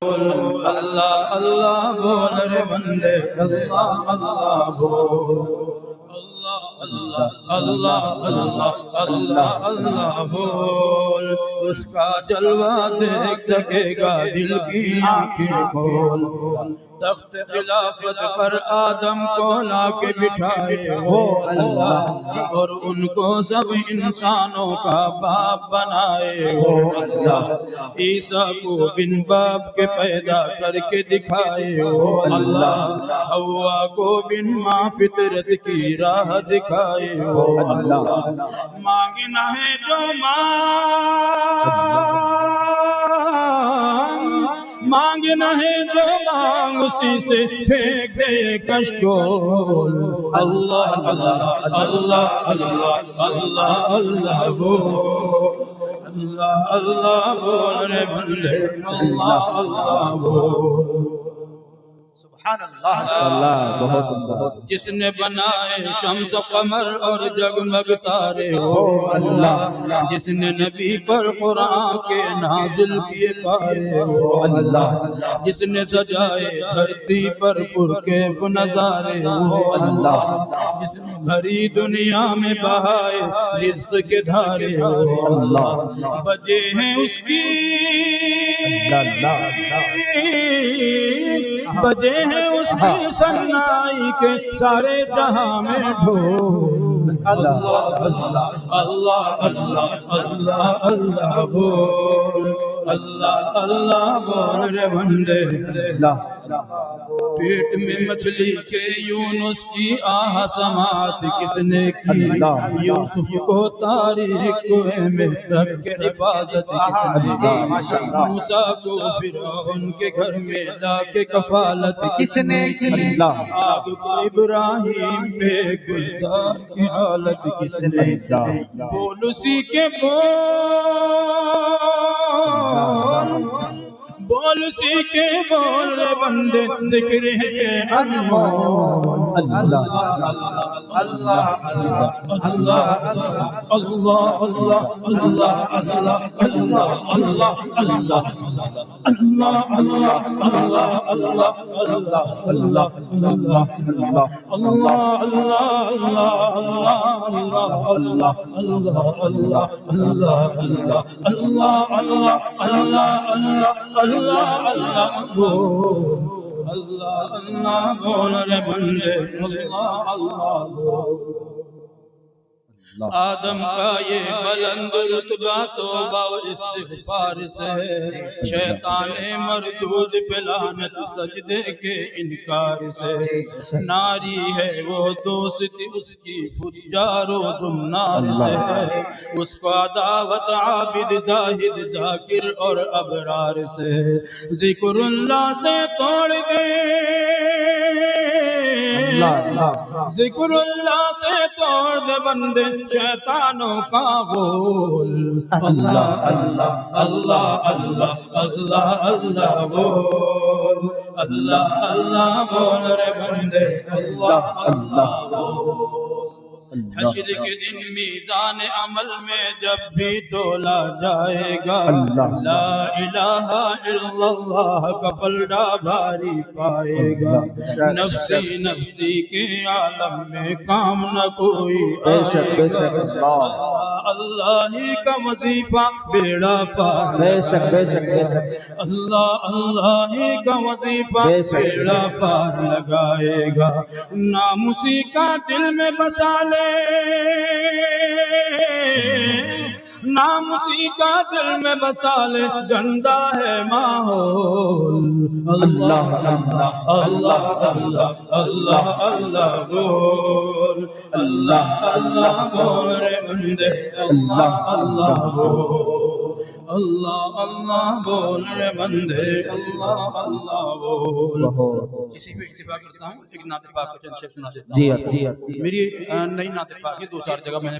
اللہ اللہ بول رے بندے اللہ اللہ بول اللہ اللہ اللہ اللہ اللہ بول اس کا جلوہ دیکھ سکے گا دل کی آنکھیں کھول تخت خلافت پر آدم کو لا کے بٹھائے وہ اللہ اور ان کو سب انسانوں کا باپ بنائے وہ اللہ عیسیٰ کو بن باپ کے پیدا کر کے دکھائے وہ اللہ حوا کو بن ماں فطرت کی راہ دکھائے وہ اللہ مانگنا ہے جو مانگنا ہے جو مانگ اسی سے پھینک دے کشکول اللہ اللہ اللہ اللہ اللہ اللہ بول اللہ اللہ بول رے بندے اللہ اللہ بول سبحان اللہ بہت جس نے بنائے شمس و قمر اور جگمگ تارے وہ اللہ جس نے نبی پر قرآن کے نازل کیے پارے وہ اللہ جس نے سجائے دھرتی پر پرکیف نظارے وہ اللہ جس نے بھری دنیا میں بہائے رزق کے دھارے وہ اللہ بجے ہیں اس کی بجے ہیں اس کی سنائی کے سارے جہاں میں ڈھول اللہ اللہ اللہ اللہ اللہ اللہ بول اللہ اللہ بول رے بندے پیٹ میں مچھلی کے یونس کی آہ سماعت کس نے کی یوسف کو تاریخ کوئے میں رکھ کے حفاظت کس نے کی موسیٰ کو فرعون کے گھر میں لا کے کفالت کس نے کی آگ کو ابراہیم پہ گلزار کی حالت کس نے کی بول اسی کے بول اسی کے بول رے بندے ذکر ہے یہ انمول اللہ اللہ اللہ اللہ اللہ اللہ اللہ اللہ اللہ اللہ اللہ اللہ اللہ اللہ اللہ اللہ بول اللہ اللہ بول رے بندے اللہ اللہ بول آدم کا یہ بلند رتبہ توبہ و استغفار سے شیطان مردود پہ لعنت سجدے کے انکار سے ناری ہے وہ دوست اس کی فجار و زنار سے اس کو عداوت عابد زاہد ذاکر اور ابرار سے ذکر اللہ سے توڑ دے ذکر اللہ سے توڑ دے بندے شیطانوں کا بول اللہ اللہ اللہ اللہ اللہ اللہ بول اللہ اللہ بول رے بندے اللہ اللہ بول حشر کے دن میزان عمل میں جب بھی تولا جائے گا لا الہ الا اللہ کا پلڑا بھاری پائے گا نفسی نفسی کے عالم میں کام نہ کوئی آئے گا اللہ ہی کا وظیفہ بیڑا پار اللہ اللہ ہی کا وظیفہ بیڑا پار لگائے گا نام اسی کا دل میں بسا لے نام اسی کا دل میں بسا لے گندا ہے ماحول اللہ اللہ اللہ اللہ اللہ اللہ بول اللہ اللہ بول رے بندے اللہ اللہ بول اللہ اللہ بول رے بندے اللہ اللہ بول کسی پہ اکتفا کرتا ہوں ایک نعت پاک کا چند شعر سنا دیتا ہوں میری نئی نعت پاک ہے 2-4 جگہ میں نے